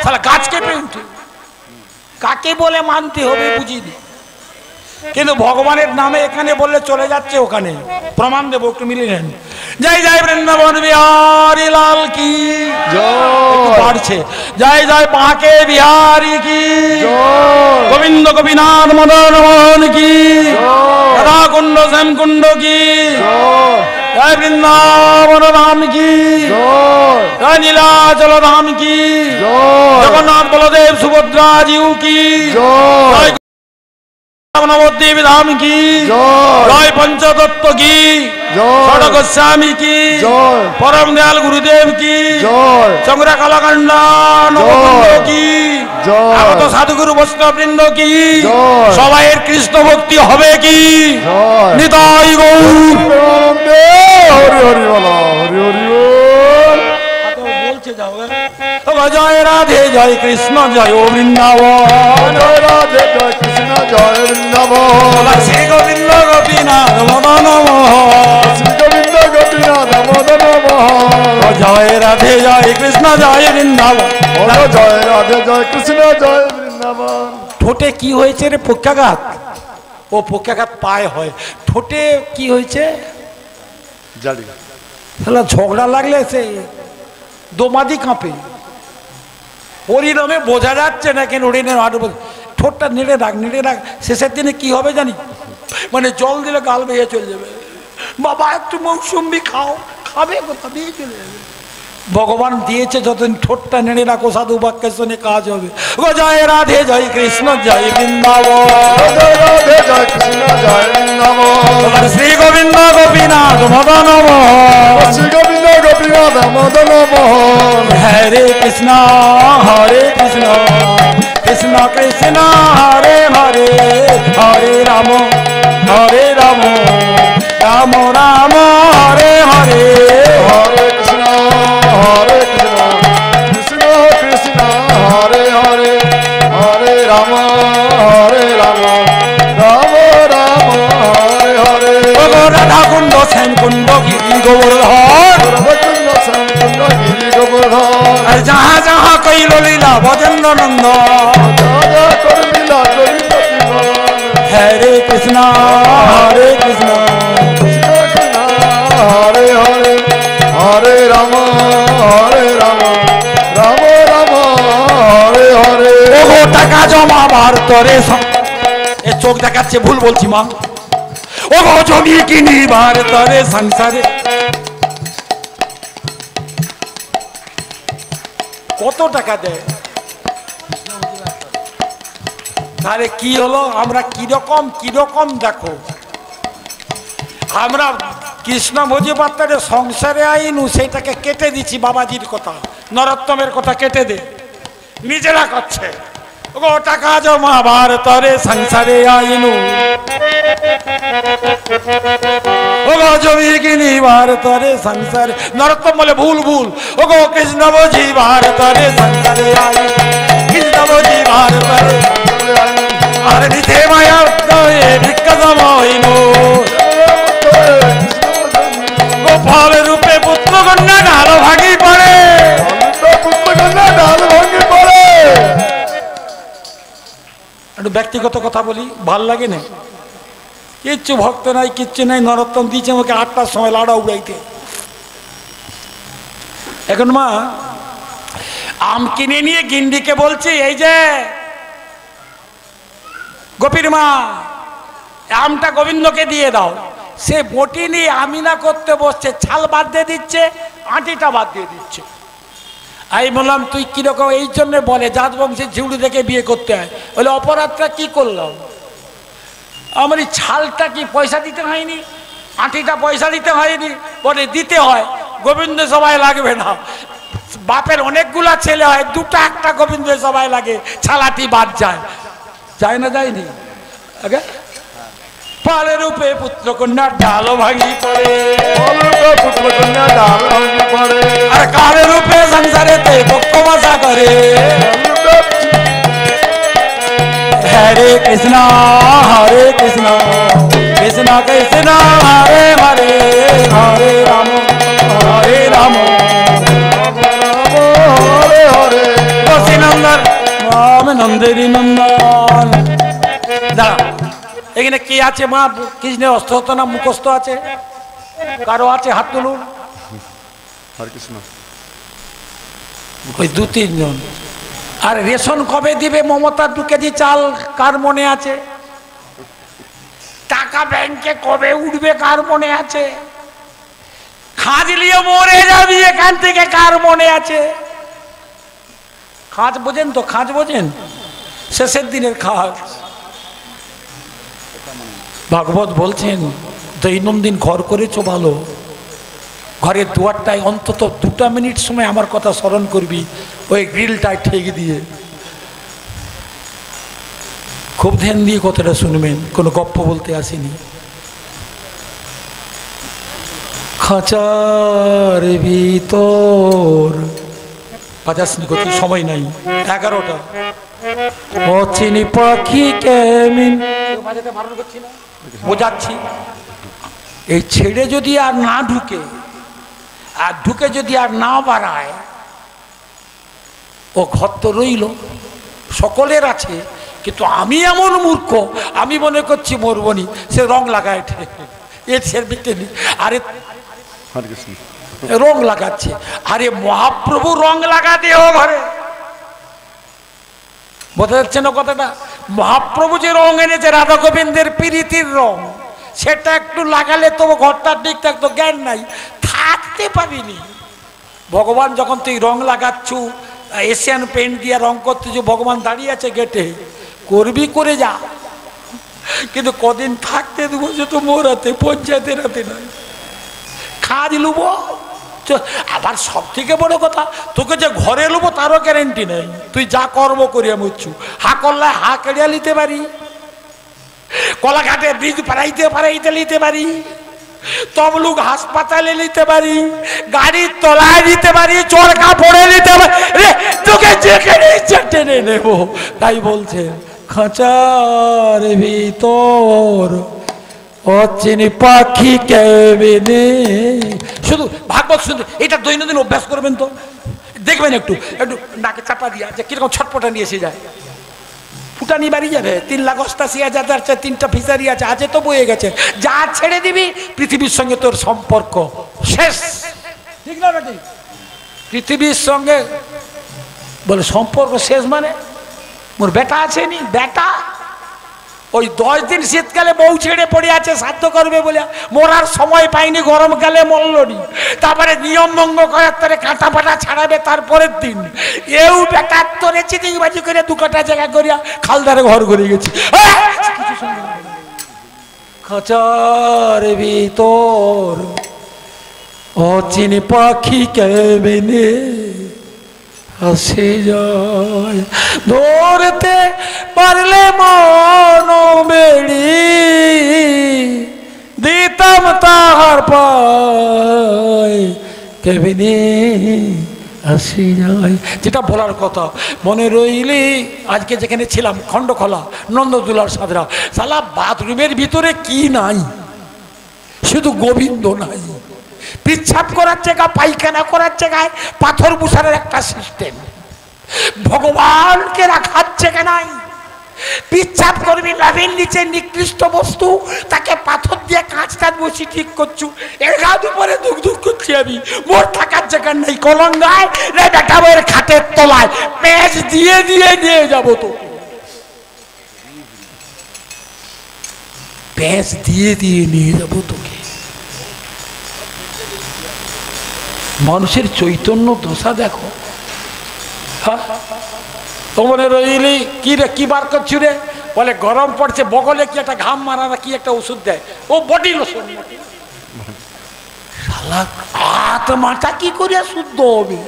সালা গাছ কেটে উঠে কাকে বলে মানতে হবে বুঝিনি, কিন্তু ভগবানের নামে এখানে বললে চলে যাচ্ছে ওখানে, প্রমাণ দেবো, একটু মিলিয়ে নেন। জয় জয় বৃন্দাবন বিহারী লাল কি বাড়ছে, জয় জয় বাঁকে বিহারী কি গোবিন্দ গোপীনাথ মদন মোহন কি রাধা কুণ্ড শ্যাম কুণ্ড কি জয় বৃন্দাবন ধাম কি জয় নীলাচল ধাম কি জগন্নাথ বলদেব সুভদ্রা জিউ কি জয় নবদ্বীপ ধাম কি জয় পঞ্চতত্ত্ব কি ষড় গোস্বামী কি পরম দয়াল গুরুদেব কি চংরা কালাকান্ডা নবকুণ্ড কি আগত সাধুগুরু বৈষ্ণব বৃন্দ কি সবাইয়ের কৃষ্ণ ভক্তি হবে কি নিতাই গৌর হরি হরি বলো হরি হরি বলছে যাও। জয় রাধে জয় কৃষ্ণ জয় বৃন্দাবন জয় রাধে জয় কৃষ্ণ জয় বৃন্দাবন শ্রী গোবিন্দ গোপীনাথ মদন মোহন শ্রী গোবিন্দ গোপীনাথ মদন মোহন জয় রাধে জয় কৃষ্ণ জয় বৃন্দাবন জয় রাধে জয় কৃষ্ণ জয় বৃন্দাবন। ঠোঁটে কি হয়েছে রে? পক্ষাঘাত। ও পক্ষাঘাত পায়ে হয়, ঠোঁটে কি হয়েছে জানি না, ঝগড়া লাগলে সে দোমাদি কাঁপে, পরিণামে বোঝা যাচ্ছে না কেন ঠোঁটটা নেড়ে রাখ, শেষের দিনে কি হবে জানি, মানে জল দিলে গাল বেয়ে চলে যাবে, বাবা একটু মৌসুম্বি খাও, খাবে কোথা বেয়ে চলে যাবে। ভগবান দিয়েছে যতদিন ঠোঁটটা নেড়ে রাখো সাধু বাক্যের সঙ্গে কাজ হবে। ও জয় রাধে জয় কৃষ্ণ জয় বৃন্দাবন জয় রাধে জয় কৃষ্ণ জয় বৃন্দাবন শ্রী গোবিন্দ গোপীনাথ মদন মোহন শ্রী গোবিন্দ গোপীনাথ মদন মোহন হরে কৃষ্ণ কৃষ্ণ কৃষ্ণ হরে হরে হরে রাম রাম রাম হরে হরে হরে কৃষ্ণ কৃষ্ণ কৃষ্ণ হরে হরে হরে রাম রাম রাম হরে হরে। রাধা কুণ্ড শ্যাম কুণ্ড গিরি গোবর্ধন যাহা যাহা কইল লীলা ভজেন্দ্র নন্দ হরে কৃষ্ণ কৃষ্ণ হরে হরে হরে রাম রাম রাম হরে হরে। ও টাকা জমাবার তরে এ চোখ দেখাচ্ছে, ভুল বলছি মা। ও জমি কিনিবার তরে সংসারে কত টাকা দেয়? তাহলে কি হলো? আমরা কিরকম কিরকম দেখো, আমরা কৃষ্ণ ভোজপাত্রের সংসারে আইনু সেইটাকে কেটে দিচ্ছি। বাবাজির কথা, নরোত্তমের কথা কেটে দে, নিজেরা করছে। ও টাকা জমা ভারতরে সংসারে আইনু, ও জমি কিনি ভারতরে সংসারে। নরোত্তম বলে ভুল ভুল, ও গো কৃষ্ণ ভোজি ভারতরে সংসারে আইনু, কৃষ্ণ ভোজি ভারতরে আর নিতে মায়া ভিক্ষা জমাইনু, গোপাল রূপে পুত্র কন্যা ঢাল ভাঙি পড়ে, পুত্র কন্যা ঢাল ভাঙি পড়ে। একটু ব্যক্তিগত কথা বলি, ভাল লাগে না? কিচ্ছু ভক্ত নাই, কিচ্ছু নাই। নরোত্তম দিয়েছে আমাকে 8টার সময় লাড়া উড়াইতে। এখন মা আম কিনে নিয়ে গিন্ডিকে বলছি, এই যে গোপীর মা, আমটা গোবিন্দকে দিয়ে দাও। সে বটি নিয়ে আমিনা করতে বসছে, ছাল বাদ দিয়ে দিচ্ছে, আঁটিটা বাদ দিয়ে দিচ্ছে। আমি বললাম তুই কিরকম? এই জন্য বলে জাত বংশের ঝিউড়ি দেখে বিয়ে করতে হয়। বলে অপরাধটা কি করলাম? আমার এই ছালটা কি পয়সা দিতে হয়নি? আঁটিটা পয়সা দিতে হয়নি? বলে দিতে হয়। গোবিন্দ সবাই লাগবে না, বাপের অনেকগুলা ছেলে হয়, দুটো একটা গোবিন্দ সবাই লাগে, ছালাটি বাদ যায়। যায় না? যায়নি? আগে পালে রূপে পুত্র কন্যা ডাল ভাঙি পড়ে, পুত্র কন্যা ডাল ভাঙি পড়ে, আর কালে রূপে সংসারেতে পক্ষ বাসা করে। হরে কৃষ্ণ হরে কৃষ্ণ কৃষ্ণ কৃষ্ণ হরে হরে, হরে রাম হরে রাম হরে হরে, বসি নন্দন রাম নন্দেরি নন্দন। দাঁড়া, এখানে কি আছে মা? কৃষ্ণের অস্ত্র না মুখস্থ আছে? কারো আছে? হাত তুলুন। হরে কৃষ্ণ। ওই 2-3 জন। আর রেশন কবে দিবে মমতা? 2 কেজি চাল কার মনে আছে? টাকা ব্যাংকে কবে উঠবে কার মনে আছে? খাঁজ নিয়ে মরে যাবি এখান থেকে কার মনে আছে? খাঁজ বোঝেন তো? খাঁজ বোঝেন? শেষের দিনের খাঁজ। ভাগবত বলছেন দৈনন্দিন ঘর করেছো ভালো, ঘরের দুয়ারটায় অন্তত 2 মিনিট সময় আমার কথা স্মরণ করবি, ওই গ্রিলটায় ঠেকে দিয়ে। খুব ধ্যান দিয়ে কথাটা শুনবেন, কোনো গপ্প বলতে আসেনি। খাঁচার ভিতর বাজাসনি, গতি সময় নাই, 11টা। অচিনি পাখি কেমিন বাজাতে বারণ করছি না, বোঝাচ্ছি। এই ছেড়ে যদি আর না ঢুকে, আর ঢুকে যদি আর না বাড়ায়, ও ঘর তো রইল, সকলের আছে। কিন্তু আমি এমন মূর্খ, আমি মনে করছি মরবনি, সে রং লাগায় এর ভিতরে। আরে রং লাগাচ্ছে, আরে মহাপ্রভু রং লাগাতে ও ঘরে। বোঝা যাচ্ছে না কথাটা? মহাপ্রভু যে রং এনেছে রাধা গোবিন্দের প্রীতির রং, সেটা একটু লাগালে তো ঘরটা ঠিক থাকতো। জ্ঞান নাই, থাকতে পারিনি। ভগবান যখন তুই রং লাগাচ্ছু, এশিয়ান পেন্ট দিয়ে রং করতেছু, ভগবান দাঁড়িয়ে আছে গেটে, করবি করে যা, কিন্তু কদিন থাকতে দেবো সে তো মোরাতে, পঞ্চায়েতের হাতে নয়। খাজ লুবো, আবার সব থেকে বড় কথা, তোকে যে ঘরে লুবো তারও গ্যারেন্টি নেই। তুই যা কর্ম করিয়া মুচ্ছু, হা করলে হা কেড়িয়া নিতে পারি, কলাঘাটে ব্রিজ পারাইতে নিতে পারি, তমলুক হাসপাতালে নিতে পারি, গাড়ির তলায় নিতে পারি, চোর কাপড়ে নিতে পারি, তোকে যেখানে ইচ্ছা টেনে নেব। তাই বলছে খাঁচার ভিতর অচিনি পাখি কেবিনে। শুধু ভাগবত শুনতে, এটা দৈনন্দিন অভ্যাস করবেন তো, দেখবেন একটু একটু নাকে চাপা দিয়া যে কিরকম ছটপটা নিয়ে এসে যায়। ফুটানি বাড়ি যাবে, 3,88,000 3টা ফিসারি আছে, আছে তো বয়ে গেছে। যা ছেড়ে দিবি পৃথিবীর সঙ্গে তোর সম্পর্ক শেষ, ঠিক না বেটি? পৃথিবীর সঙ্গে বলে সম্পর্ক শেষ মানে মোর বেটা আছে নি, বেটা ওই 10 দিন শীতকালে বউ ছেড়ে পড়ে আছে শ্রাদ্ধ করবে বলে, মরার সময় পাইনি, গরমকালে মরলনি। তারপরে নিয়ম ভঙ্গ করার তরে কাঁটা ফাটা ছাড়াবে তারপরের দিন। এও বেটার তরে চিটিংবাজি করে 2 কাটা জায়গা করিয়া খালদারে ঘর করে গেছি। খাঁচার ভিতর অচিন পাখি কেমনে আসে যায়, ধরতে পারলে মন বেড়ি দিতাম তাহার পায় কেমনে আসে যায়। যেটা বলার কথা মনে রইলি, আজকে যেখানে ছিলাম খণ্ডখোলা নন্দদুলার সাদরা, সালা বাথরুমের ভিতরে কি নাই, শুধু গোবিন্দ নাই। পিচ্ছাপ করার জায়গা, পায়খানা করার জায়গায় পাথর বুসারের একটা সিস্টেম, ভগবানকে রাখার জায়গা নাই। পিচ্ছাপ করবি লাভের নিচে নিকৃষ্ট বস্তু, তাকে পাথর দিয়ে কাঁচটা বসি ঠিক করছু, এর গাদ উপরে দুঃখ দুঃখ করছি আমি। মোর থাকার জায়গা নেই, কলঙ্গায় রে বেটা বইয়ের খাটের তলায় পেঁচ দিয়ে দিয়ে নিয়ে যাবো, তো পেঁচ দিয়ে দিয়ে নিয়ে যাবো তোকে। মানুষের চৈতন্য দশা দেখো। তোমার রইলি কি রে, কি বার করছি রে? বলে গরম পড়ছে, বগলে কি একটা ঘাম মারা না কি একটা ওষুধ দেয়, ও বডি লোশন। শালা আত্মাটা কি করিয়া শুদ্ধ হবে?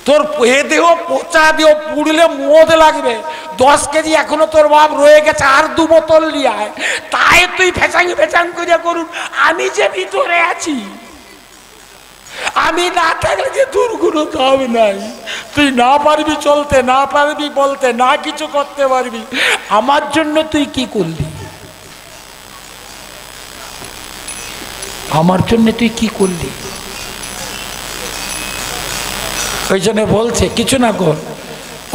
তোর এ দেহ পচা দেহ পুড়লে মদ লাগবে। 10 কেজি এখনো তোর বাপ রয়ে গেছে, আর 2 বোতল নিয়ে, তাই তুই ফেচাং ফেচাং করিয়া করুন। আমি যে ভিতরে আছি, আমি না থাকলে যে তোর কোনো দাম নাই। তুই না পারবি চলতে, না পারবি বলতে, না কিছু করতে পারবি। আমার জন্য তুই কি করলি? আমার জন্য তুই কি করলি? ওই জন্য বলছে কিছু না কর,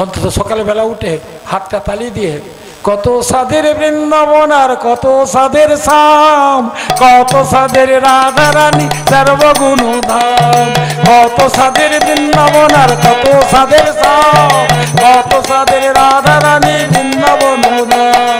অন্তত সকালবেলা উঠে হাতটা তালি দিয়ে কত সাদের বৃন্দাবন আর কত সাদের শাম, কত সাদের রাধা রানী সর্বগুণ ধাম। কত সাদের বৃন্দাবন আর কত সাদের শাম, কত সাদের রাধা রানী বৃন্দাবন ধাম।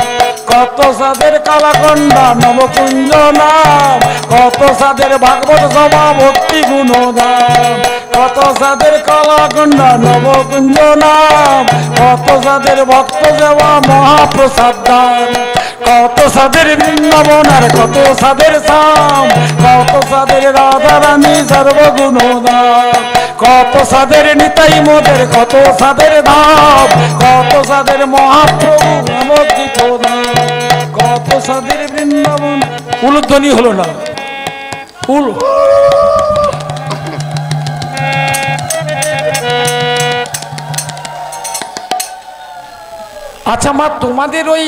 কত সাদের কালাকন্ডা নবকুঞ্জ নাম, কত সাদের ভাগবত সভা ভক্তি গুণ ধাম। কত সাদের কালাকন্ডা নবকুঞ্জ নাম, কত সাদের ভক্ত সেবা মহাপ্রসাদ দান। কত সাদের বৃন্দাবন আর কত সাদের শাম, কত সাদের রাধা রানী সর্বগুণ ধাম। কত সাদের নিতাই মোদের কত সাদের ধাম, কত সাদের মহাপ্রভু নবদ্বীপ ধাম। কত সাদের বৃন্দাবন, উলুধ্বনি হলো না, উল আচ্ছা মা, তোমাদের ওই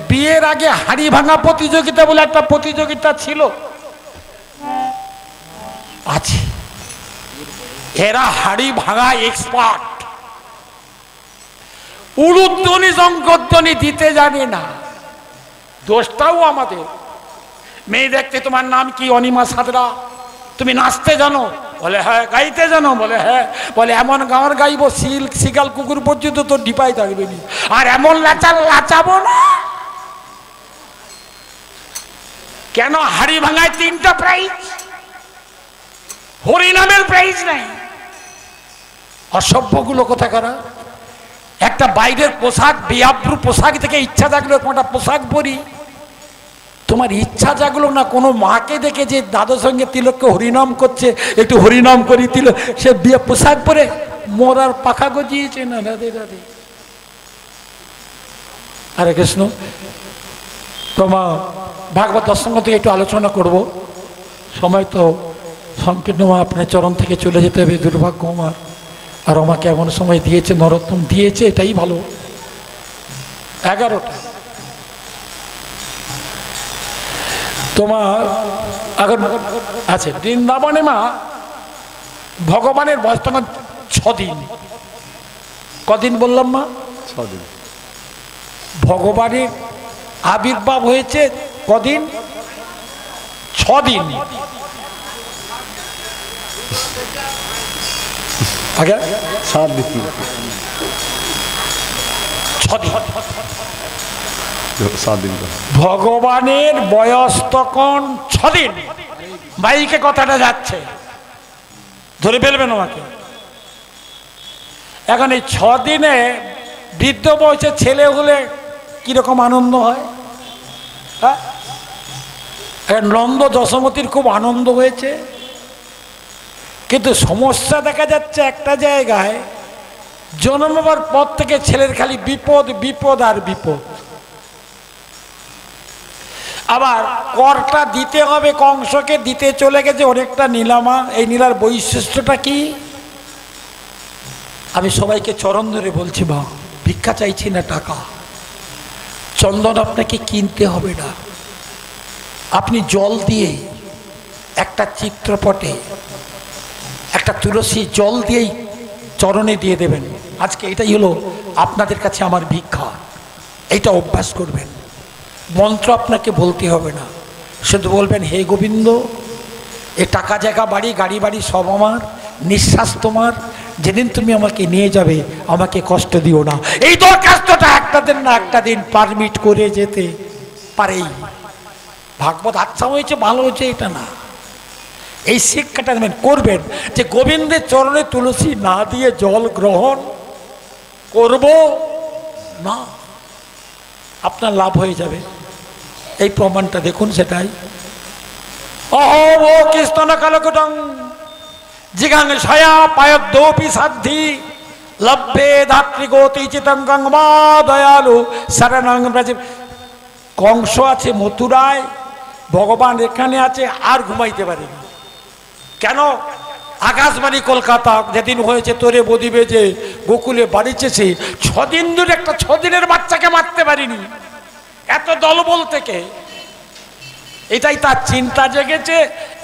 বিয়ের আগে হাড়ি ভাঙা প্রতিযোগিতা বলে একটা প্রতিযোগিতা ছিল? আছে, এরা হাড়ি ভাঙা এক্সপার্ট। উলুধ্বনি শঙ্করধ্বনি দিতে জানে না, দোষটাও আমাদের। মেয়ে দেখতে, তোমার নাম কি? অনিমা সাদরা। তুমি নাচতে জানো? বলে হ্যাঁ। গাইতে জানো? বলে হ্যাঁ। বলে এমন গাওয়ার গাইবো শিকাল কুকুর পর্যন্ত তোর ডিপাই থাকবে নি, আর এমন লাচাবো না। কেন? হাড়ি ভাঙায় 3টা প্রাইজ, হরিনামের প্রাইজ নাই। অসভ্যগুলো কোথাকার। একটা বাইরের পোশাক, বেআব্রু পোশাক থেকে ইচ্ছা থাকলো একটা পোশাক পরি। তোমার ইচ্ছা জাগলো না কোনো মাকে দেখে যে দাদুর সঙ্গে তিলককে হরিনাম করছে, একটু হরিনাম করি তিলক, সে বিয়ে পোশাক পরে মোরার পাখা গজিয়েছে না। রাধে রাধে, হরে কৃষ্ণ। তোমার ভাগবত দর্শন থেকে একটু আলোচনা করব, সময় তো সংকীর্ণ। মা আপনার চরণ থেকে চলে যেতে হবে, দুর্ভাগ্য আমার। আর আমাকে এমন সময় দিয়েছে, নরোত্তম দিয়েছে, এটাই ভালো। 11টা তোমার এখন আছে বৃন্দাবনে। মা ভগবানের বয়স তখন 6 দিন। কদিন বললাম মা? 6 দিন। ভগবানের আবির্ভাব হয়েছে কদিন? 6 দিন আগে। 7 দিন। 6 দিন। 7 दिन का। ভগবানের বয়স তখন 6 দিন। ভাইকে কথাটা যাচ্ছে, ধরে ফেলবেন আমাকে। এখন এই 6 দিনে বৃদ্ধ বয়সের ছেলে হলে কিরকম আনন্দ হয়? হ্যাঁ, নন্দ যশোমতীর খুব আনন্দ হয়েছে, কিন্তু সমস্যা দেখা যাচ্ছে একটা জায়গায়, জন্মাবার পর থেকে ছেলের খালি বিপদ বিপদ আর বিপদ। আবার করটা দিতে হবে কংসকে, দিতে চলে গেছে অনেকটা নীলামা। এই নীলার বৈশিষ্ট্যটা কি? আমি সবাইকে চরণ ধরে বলছি, বা ভিক্ষা চাইছি না, টাকা চন্দন আপনাকে কিনতে হবে না, আপনি জল দিয়ে একটা চিত্রপটে একটা তুলসী জল দিয়েই চরণে দিয়ে দেবেন। আজকে এটাই হলো আপনাদের কাছে আমার ভিক্ষা, এইটা অভ্যাস করবেন। মন্ত্র আপনাকে বলতে হবে না, শুধু বলবেন, হে গোবিন্দ, এ টাকা জায়গা বাড়ি গাড়ি বাড়ি সব আমার, নিঃশ্বাস তোমার, যেদিন তুমি আমাকে নিয়ে যাবে আমাকে কষ্ট দিও না। এই দরখাস্তটা একটা দিন না একটা দিন পারমিট করে যেতে পারেই। ভাগবত আচ্ছা হয়েছে ভালো হয়েছে এটা না, এই শিক্ষাটা করবেন যে গোবিন্দের চরণে তুলসী না দিয়ে জল গ্রহণ করব না, আপনার লাভ হয়ে যাবে। এই প্রমাণটা দেখুন, সেটাই অহো কৃষ্ণ কালকুটং জিগাং ছায়া পায়দ্যোপি সাধ্যি লভ্যে ধাত্রী গতি চিতঙ্গং মা দয়ালু শরণং ব্রজ। কংস আছে মথুরায়, ভগবান এখানে আছে, আর ঘুমাইতে পারেনি কেন? আকাশবাণী কলকাতা যেদিন হয়েছে তোরে বদিবে যে গোকুলে বাড়িছে, 6 দিন ধরে একটা 6 দিনের বাচ্চাকে মারতে পারিনি, এত দলবল থেকে। এটাই তার চিন্তা জেগেছে।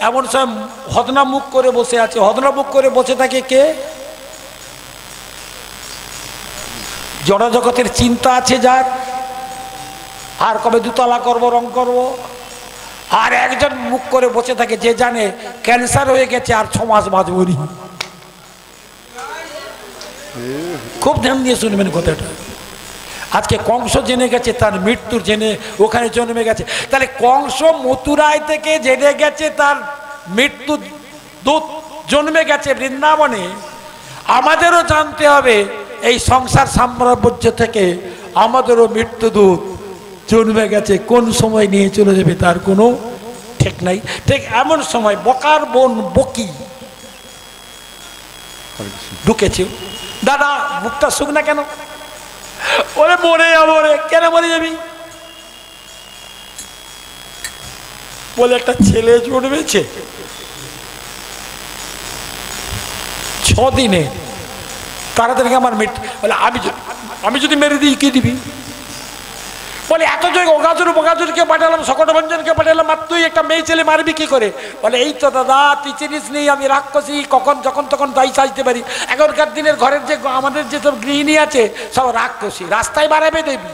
এমন সব হদনা মুখ করে বসে আছে। হদনা মুখ করে বসে থাকে কে? জড় জগতের চিন্তা আছে যার, আর কবে দুতলা করব, রং করব। আর একজন মুখ করে বসে থাকে যে জানে ক্যান্সার হয়ে গেছে আর 6 মাস বাঁচবনি। খুব ধ্যান দিয়ে শুনবেন কথাটা। আজকে কংস জেনে গেছে তার মৃত্যুর, জেনে ওখানে জন্মে গেছে। তাহলে কংস মথুরায় থেকে জেনে গেছে তার মৃত্যু দূত জন্মে গেছে বৃন্দাবনে। আমাদেরও জানতে হবে এই সংসার সাম্রাজ্য থেকে আমাদেরও মৃত্যুদূত জন্মে গেছে, কোন সময় নিয়ে চলে যাবে তার কোনো ঠিক নাই। ঠিক এমন সময় বকার বোন বকি ঢুকেছে। দাদা মুখটা শুক না কেন? ওরে মরে যাবো রে। কেন মরে যাবি? বলে একটা ছেলে জন্মেছে 6 দিনে, তাড়াতাড়ি আমার মৃত্যু। বলে আমি যদি মেরে দিই কি দিবি? বলে এত জয় অগাজুরকে পাঠালাম, সকটভঞ্জনকে পাঠালাম, আর তুই একটা মেয়ে ছেলে মারবি কি করে? বলে এই তো দাদা তুই চিনিস নেই আমি রাক্ষসী, কখন যখন তখন তাই সাজতে পারি। এখনকার দিনের ঘরের যে আমাদের যেসব গৃহিণী আছে সব রাক্ষসী, রাস্তায় বাড়াবে দেবী।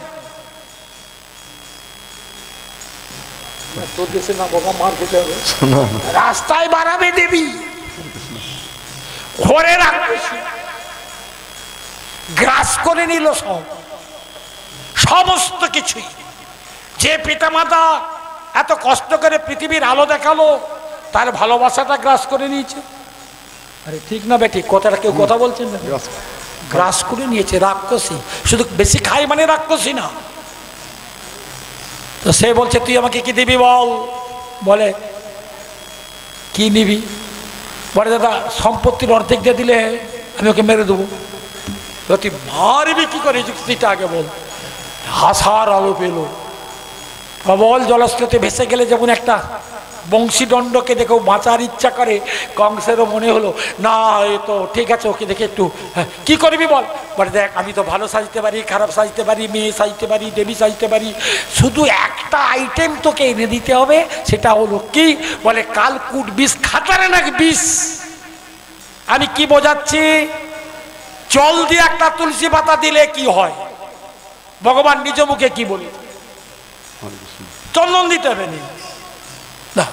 তোর দেশে না বাবা মার খেতে হবে, রাস্তায় বাড়াবে দেবী, ঘরে রাক্ষসী গ্রাস করে নিল সব সমস্ত কিছুই। যে পিতামাতা এত কষ্ট করে পৃথিবীর আলো দেখালো তার ভালোবাসাটা গ্রাস করে নিয়েছে। আরে ঠিক না বেটি? কথাটা কেউ কথা বলছেন না? গ্রাস করে নিয়েছে রাক্ষসী। শুধু বেশি খাই মানে রাক্ষসী না। তো সে বলছে তুই আমাকে কি দিবি বল? বলে কি নিবি? বলে দাদা সম্পত্তির অর্ধেক দিয়ে দিলে আমি ওকে মেরে দেবো। তুই মারবি কি করে যুক্তিটা আগে বল। হাসার আলো পেল। প্রবল জলস্রোতে ভেসে গেলে যেমন একটা বংশীদণ্ডকে দেখেও বাঁচার ইচ্ছা করে, কংসেরও মনে হলো না এ তো ঠিক আছে, ওকে দেখে একটু কি করবি বল। বলে দেখ আমি তো ভালো সাজতে পারি, খারাপ সাজতে পারি, মেয়ে সাজতে পারি, দেবী সাজতে পারি, শুধু একটা আইটেম তোকে এনে দিতে হবে, সেটা হলো কি? বলে কালকুট বিষ খাতারে নাকি বিষ। আমি কি বোঝাচ্ছি? জল দিয়ে একটা তুলসী পাতা দিলে কি হয়? ভগবান নিজ মুখে কি বলি? চন্দন দিতে হবে না।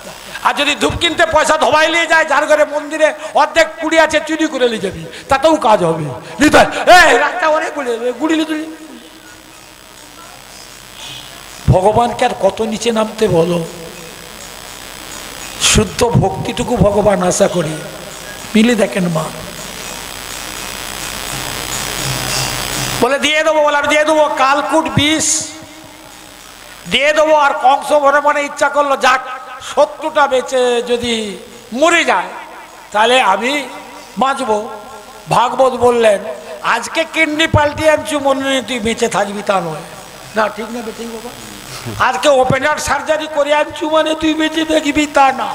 আর যদি ধূপ কিনতে পয়সা ধোবাই নিয়ে যায়, যার ঘরে মন্দিরে অর্ধেক কুড়ি আছে চুরি করে নিয়ে যাবি, তাতেও কাজ হবে। ভগবানকে আর কত নিচে নামতে বলো? শুদ্ধ ভক্তিটুকু ভগবান আশা করি। মিলে দেখেন মা বলে দিয়ে দেবো, বলে আমি দিয়ে দেবো, কালকুট বিষ দিয়ে দেবো। আর কংস মনে মনে ইচ্ছা করলো যাক শত্রুটা বেঁচে যদি মরে যায় তাহলে আমি বাঁচবো। ভাগবত বললেন আজকে কিডনি পাল্টিয়ে আনছু মনে নেই তুই বেঁচে থাকবি তা নয়। না ঠিক না বেঁচে বাবা, আজকে ওপেন হার্ট সার্জারি করে আনছু মানে তুই বেঁচে থাকবি তা না।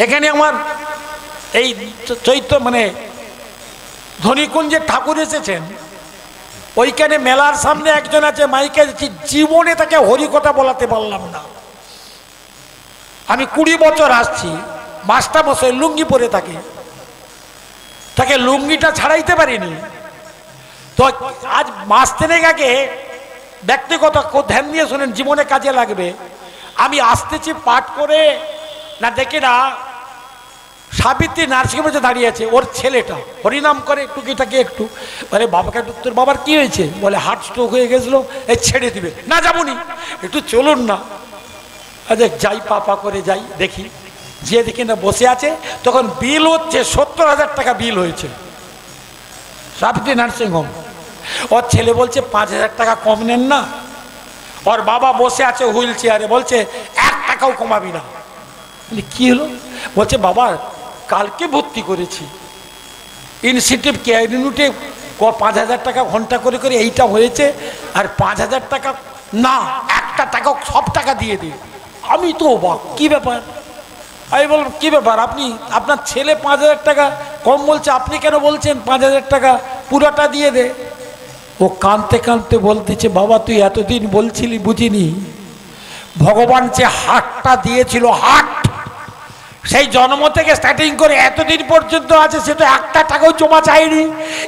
এখানে আমার এই চৈত্র মানে ধনীকুঞ্জের ঠাকুর এসেছেন, ওইখানে মেলার সামনে একজন আছে মাইকে, জীবনে তাকে হরিকথা বলাতে পারলাম না। আমি 20 বছর আসছি, মাস্টার মশাই লুঙ্গি পরে থাকে, তাকে লুঙ্গিটা ছাড়াইতে পারিনি। তো আজ মাস 3 আগে ব্যক্তিগত ধ্যান দিয়ে শোনেন, জীবনে কাজে লাগবে। আমি আসতেছি পাঠ করে না দেখি না সাবিত্রী নার্সিংহোমে দাঁড়িয়ে আছে, ওর ছেলেটা হরিনাম করে টুকিটাকে একটু, বলে বাবাকে একটু, তোর বাবার কি হয়েছে? বলে হার্ট স্ট্রোক হয়ে গেছিল, এই ছেড়ে দিবে না, যাবনি একটু চলুন না। আচ্ছা যাই পাপা করে যাই, দেখি যে দেখি না বসে আছে, তখন বিল হচ্ছে 70,000 টাকা বিল হয়েছে সাবিত্রী নার্সিংহোম। ওর ছেলে বলছে 5,000 টাকা কম নেন না। ওর বাবা বসে আছে হুইল চেয়ারে, বলছে 1 টাকাও কমাবি না। কি হলো? বলছে বাবা কালকে ভর্তি করেছি, ইনসেন্টিভ কেয়ার ইউনিটে 5,000 টাকা ঘন্টা করে করে এইটা হয়েছে, আর 5,000 টাকা না, 1 টাকা সব টাকা দিয়ে দিই। আমি তো অবাক, কি ব্যাপার? আমি বললাম কি ব্যাপার, আপনি আপনার ছেলে 5,000 টাকা কম বলছে, আপনি কেন বলছেন 5,000 টাকা পুরোটা দিয়ে দে? ও কাঁদতে কাঁদতে বলতেছে বাবা তুই এতদিন বলছিলি বুঝিনি, ভগবান যে হাটটা দিয়েছিল, হাট সেই জন্ম থেকে স্টার্টিং করে এতদিন পর্যন্ত আছে, সে তো 1 টাকাও জমা চায়নি।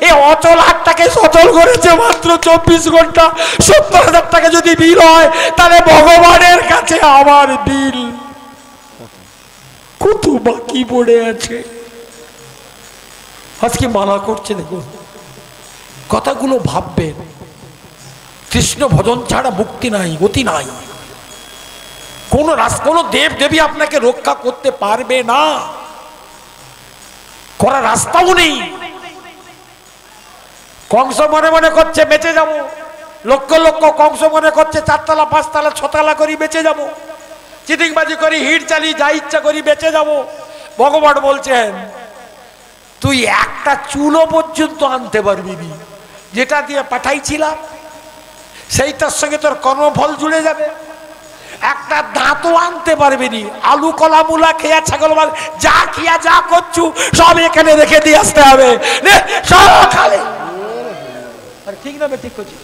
এই অচল হাটটাকে সচল করেছে মাত্র 24 ঘন্টা। 70,000 টাকা যদি বিল হয় তাহলে ভগবানের কাছে আমার বিল কত বাকি পড়ে আছে। আজকে মালা করছে, দেখুন কথাগুলো ভাববেন। কৃষ্ণ ভজন ছাড়া মুক্তি নাই, গতি নাই। কোন দেব দেবী আপনাকে রক্ষা করতে পারবে না, করার রাস্তাও নেই। কংস মনে মনে করছে বেঁচে যাব, লক্ষ লক্ষ কংস মনে করছে 4 তলা 5 তলা 6 তলা করি বেঁচে যাব, চিটিংবাজি করি হিট চালিয়ে যা ইচ্ছা করি বেঁচে যাব। ভগবান বলছেন তুই একটা চুলো পর্যন্ত আনতে পারবি নি, যেটা দিয়ে পাঠাইছিলাম সেইটার সঙ্গে তোর কর্মফল জুড়ে যাবে। একটা দাঁতও আনতে পারবি নি, আলু কলা মুলা খেয়া ছাগল যা খিয়া যা করছু সব এখানে রেখে দিয়ে আসতে হবে, সব খালে। ঠিক না? ঠিক করছি,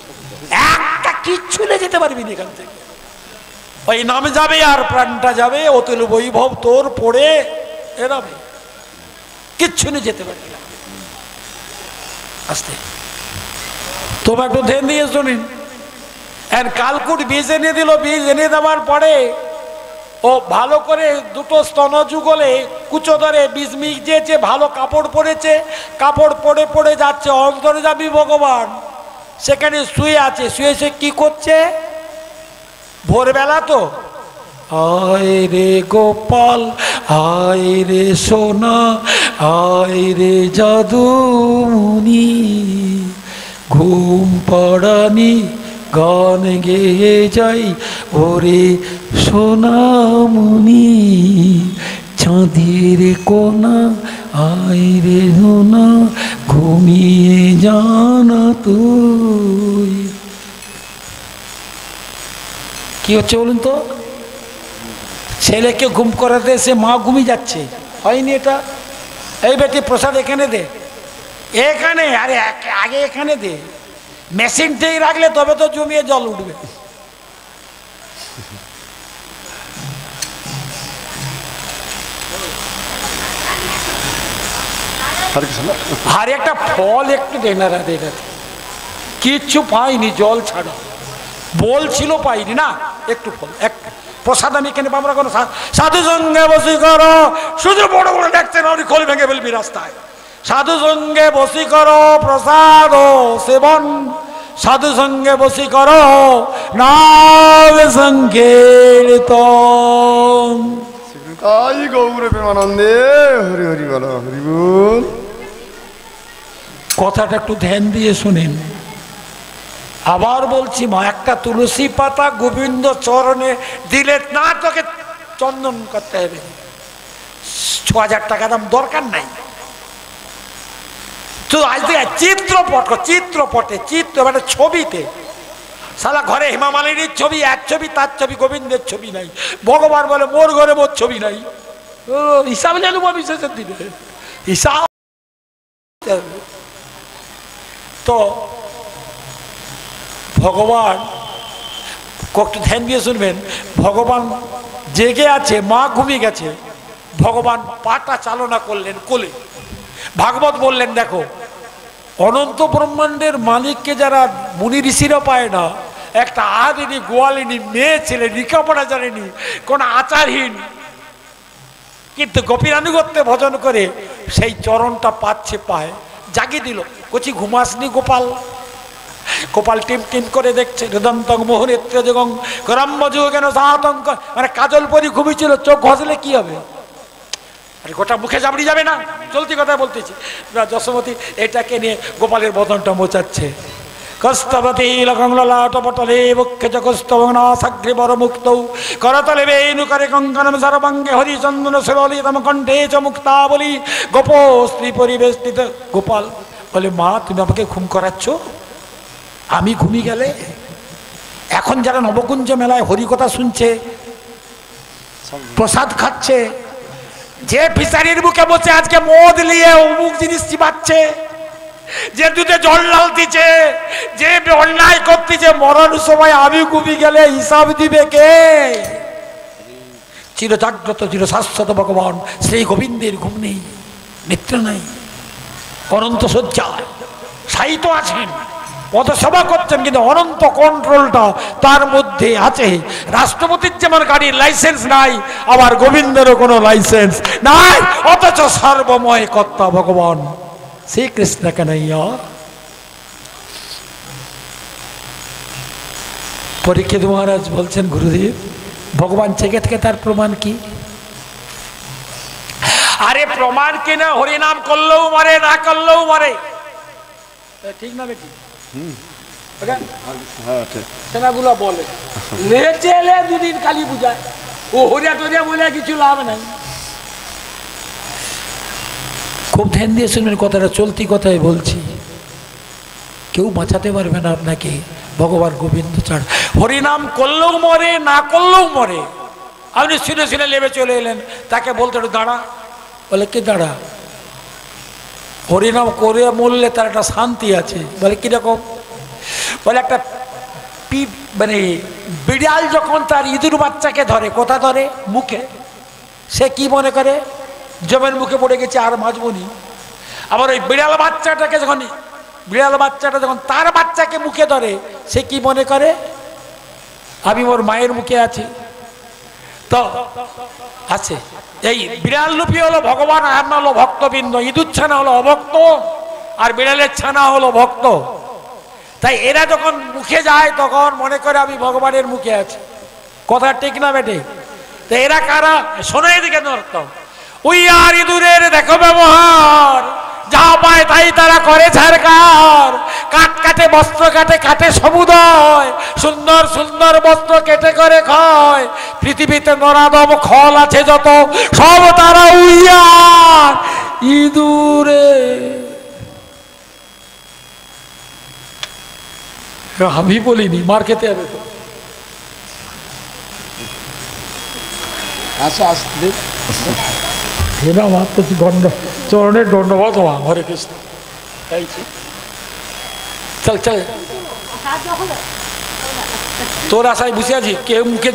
একটা কিচ্ছু নিয়ে যেতে পারবি না এখান থেকে। ওই নাম যাবে আর প্রাণটা যাবে, অতুল বৈভব তোর পড়ে এরাবে, কিচ্ছু নিয়ে যেতে পারবি না। আসতে তোমার একটু ধ্যান দিয়ে শুনিন। কালকুট বীজ এনে দিল, বীজ এনে দেওয়ার পরে ও ভালো করে 2টো স্তন যুগলে কুচো ধরে বীজ মিশিয়েছে, ভালো কাপড় পরেছে, কাপড় পরে পরে যাচ্ছে। অন্তর্যামী ভগবান সেখানে শুয়ে আছে, শুয়ে সে কি করছে? ভোরবেলা তো, আয় রে গোপাল আয় রে সোনা আয় রে জাদুমণি, ঘুম পাড়ানি গান গেয়ে যাই ওরে সোনামণি, চাঁদের কোনা আয় রে সোনা ঘুমিয়ে জানা তুই। কি হচ্ছে বলুন তো? ছেলেকে ঘুম করাতে এসে মা ঘুমিয়ে যাচ্ছে, হয়নি এটা? এই বেটি প্রসাদ এখানে দে, এখানে, আরে আগে এখানে দে, মেশিনটাই রাখলে তবে তো জমিয়ে জল উঠবে। আর একটা ফল একটু দেনা রাধে রাধে, কিচ্ছু পাইনি জল ছাড়া, বলছিল পাইনি না, একটু ফল একটা প্রসাদ আমি এখানে পাবো না। কোনো সাধু সঙ্গে বসি করো, শুধু বড় বড় দেখছেন আপনি খোল ভেঙে ফেলবি রাস্তায়। সাধু সঙ্গে বসি করো প্রসাদ সেবন, সাধু সঙ্গে বসি করো নাম সংকীর্তন। তাই গৌর প্রেমানন্দে হরি হরি বল, হরি বল। কথাটা একটু ধ্যান দিয়ে শুনেন। আবার বলছি মা, একটা তুলসী পাতা গোবিন্দ চরণে দিলে না তোকে চন্দন করতে হবে, ৬,০০০ টাকা দাম দরকার নাই। তো আজ থেকে চিত্রপটে মানে ছবিতে সালা ঘরে হেমা মালিনীর ছবি, এক ছবি, তার ছবি, গোবিন্দের ছবি নাই। ভগবান বলে মোর ঘরে মোর ছবি নাই। হিসাব জানব বিশেষের দিনে হিসাব। তো ভগবান একটু ধ্যান দিয়ে শুনবেন, ভগবান জেগে আছে, মা ঘুমিয়ে গেছে, ভগবান পাটা চালনা করলেন কোলে। ভাগবত বললেন দেখো, অনন্ত ব্রহ্মাণ্ডের মালিককে যারা মুনি ঋষিরা পায় না, একটা আদিনী গোয়ালিনী মেয়ে ছেলে লেখাপড়া জানেনি, কোন আচারহীন, কিন্তু গোপীরানুগত্যে ভজন করে সেই চরণটা পাচ্ছে, পায়, জাগিয়ে দিল। কচি ঘুমাসনি গোপাল? গোপাল টিম টিম করে দেখছে, হৃদন্তং মোহনেত্র জগং করম্বযুগ কেন সাতঙ্ক, মানে কাজল পরি ঘুমিয়েছিল, চোখ ঘষলে কি হবে? আরে গোটা মুখে জাবড়ি যাবে না, চলতি কথা বলতেছি। যশোমতী এটাকে নিয়ে গোপালের বদনটা মোচাচ্ছে। কস্তবতী ললাটপটলে বক্ষে কস্তবনাসাগ্রীবর মুক্ত করতলে বেণু করে কঙ্কণম সর্বাঙ্গে হরিচন্দন সুললিতম কণ্ঠে চ মুক্তাবলী গোপ স্ত্রী পরিবেষ্টিত। গোপাল বলে মা তুমি আমাকে ঘুম করাচ্ছ? আমি ঘুমিয়ে গেলে এখন যারা নবকুঞ্জ মেলায় হরিকথা শুনছে, প্রসাদ খাচ্ছে, যে ফিসারির বুকে বসে আজকে মদ নিয়ে অমুক জিনিস চিবাচ্ছে, যে দুধে জল ঢালতিছে, যে অন্যায় করতেছে, মরণ সময় আমি ঘুমিয়ে গেলে হিসাব দিবে কে? চিরজাগ্রত চির শাশ্বত ভগবান শ্রী গোবিন্দের ঘুম নেই, নিদ্রা নাই, অনন্ত শয্যায় শায়িত আছেন, পদসভা করছেন, কিন্তু অনন্ত কন্ট্রোলটা তার মধ্যে আছে। রাষ্ট্রপতির যেমন গাড়ির লাইসেন্স নাই, আবার গোবিন্দেরও কোনো লাইসেন্স নাই, অথচ সর্বময় কর্তা ভগবান শ্রীকৃষ্ণ কানাইয়া। পরীক্ষিত মহারাজ বলছেন গুরুদেব ভগবান জেগে থেকে তার প্রমাণ কি? আরে প্রমাণ কি না, হরিনাম করলেও মরে, না করলেও মরে, ঠিক না বেটি? সেনাগুলো বলে লেচেলে দুদিন কালী পূজায়, ও হরিয়া টরিয়া বলে কিছু লাভ নাই। খুব ধ্যান দিয়ে শুনবেন কথাটা, চলতি কথাই বলছি, কেউ বাঁচাতে পারবে না আপনাকে ভগবান গোবিন্দ ছাড়া। হরিনাম করলেও মরে, না করলেও মরে। আপনি শুনে শুনে লেবে চলে এলেন, তাকে বলতে একটু দাঁড়া, বলে কি দাঁড়া? হরিনাম করে মরলে তার একটা শান্তি আছে। বলে কিরকম? বলে একটা মানে বিড়াল যখন তার ইঁদুর বাচ্চাকে ধরে, কোথা ধরে? মুখে। সে কি মনে করে? জমের মুখে পড়ে গেছে আর বাঁচবনি। আবার ওই বিড়াল বাচ্চাটা যখন তার বাচ্চাকে মুখে ধরে, সে কি মনে করে? আমি ওর মায়ের মুখে আছি। তো আছে এই বিড়াল রূপী হলো ভগবান, আর না হলো ভক্তবৃন্দ। ইঁদুর ছানা হলো অভক্ত, আর বিড়ালের ছানা হলো ভক্ত। তাই এরা যখন মুখে যায় তখন মনে করে আমি ভগবানের মুখে আছি। কথা ঠিক না বেটে? তো এরা কারা? শোনো এদিকে নর্তম। ওই আর ইঁদুরের দেখো ব্যবহার, যা পায় তাই তারা করে ছাড়কার। কাঠ কাটে, বস্ত্র কাটে, কাটে সমুদয়, সুন্দর সুন্দর বস্ত্র কেটে করে খায়। পৃথিবীতে নরাদম খল আছে যত, সব তারা উইয়ার ইঁদুরে। আমি বলিনি, মার খেতে হবে তো। আচ্ছা আসতে দণ্ড চরণের দণ্ডবাদ হওয়া। হরে কৃষ্ণ। চল চল, তোর আশায় বসে আছি। কেউ মুখে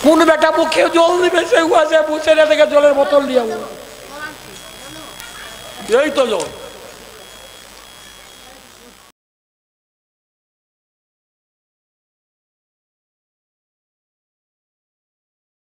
কোন বেটা মুখে জল দিবে, সে বসে না থেকে জলের বোতল দিয়ে এই তো জল।